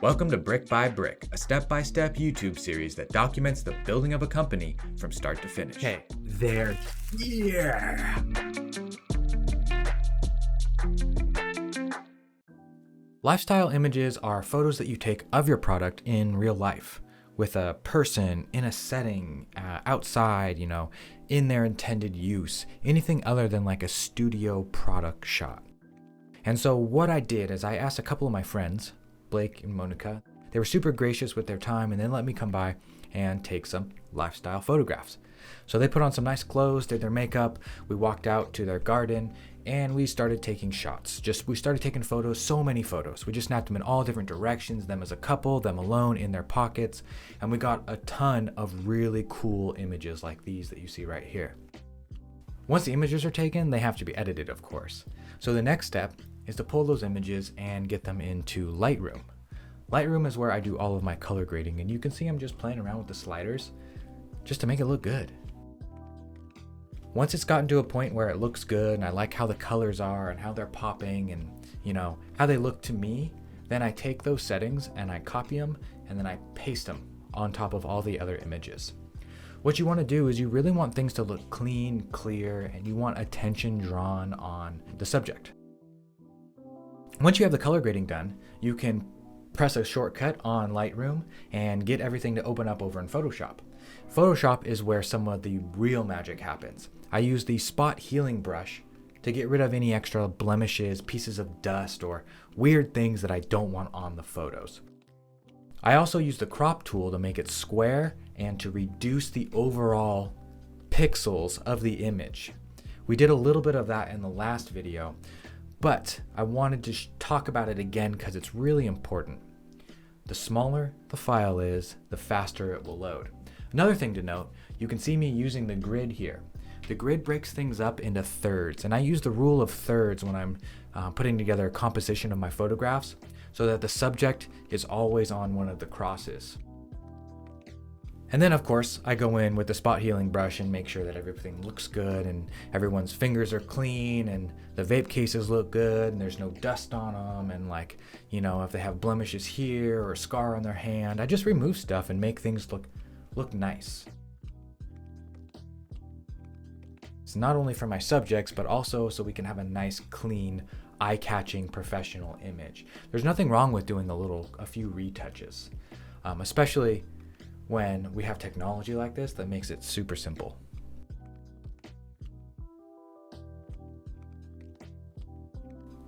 Welcome to Brick by Brick, a step-by-step YouTube series that documents the building of a company from start to finish. Hey, there. Yeah. Lifestyle images are photos that you take of your product in real life, with a person, in a setting, outside, in their intended use, anything other than like a studio product shot. And so what I did is I asked a couple of my friends, Blake and Monica. They were super gracious with their time and then let me come by and take some lifestyle photographs. So they put on some nice clothes, did their makeup, we walked out to their garden, and we started taking shots. We started taking photos, so many photos. We just snapped them in all different directions, them as a couple, them alone, in their pockets, and we got a ton of really cool images like these that you see right here. Once the images are taken, they have to be edited, of course. So the next step is to pull those images and get them into Lightroom. Lightroom is where I do all of my color grading, and you can see I'm just playing around with the sliders just to make it look good. Once it's gotten to a point where it looks good and I like how the colors are and how they're popping and how they look to me, then I take those settings and I copy them and then I paste them on top of all the other images. What you want to do is you really want things to look clean, clear, and you want attention drawn on the subject. Once you have the color grading done, you can press a shortcut on Lightroom and get everything to open up over in Photoshop. Photoshop is where some of the real magic happens. I use the spot healing brush to get rid of any extra blemishes, pieces of dust, or weird things that I don't want on the photos. I also use the crop tool to make it square and to reduce the overall pixels of the image. We did a little bit of that in the last video, but I wanted to talk about it again because it's really important. The smaller the file is, the faster it will load. Another thing to note, you can see me using the grid here. The grid breaks things up into thirds, and I use the rule of thirds when I'm putting together a composition of my photographs so that the subject is always on one of the crosses. And then of course, I go in with the spot healing brush and make sure that everything looks good and everyone's fingers are clean and the vape cases look good and there's no dust on them, and if they have blemishes here or a scar on their hand, I just remove stuff and make things look nice. It's not only for my subjects, but also so we can have a nice, clean, eye-catching professional image. There's nothing wrong with doing a few retouches, especially when we have technology like this that makes it super simple.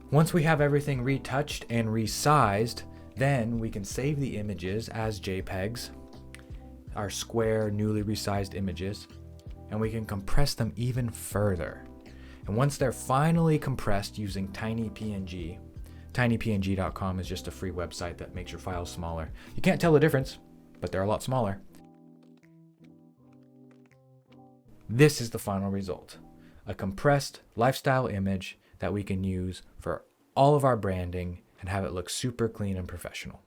Once we have everything retouched and resized, then we can save the images as JPEGs, our square, newly resized images, and we can compress them even further. And once they're finally compressed using TinyPNG, tinypng.com is just a free website that makes your files smaller. You can't tell the difference, but they're a lot smaller. This is the final result, a compressed lifestyle image that we can use for all of our branding and have it look super clean and professional.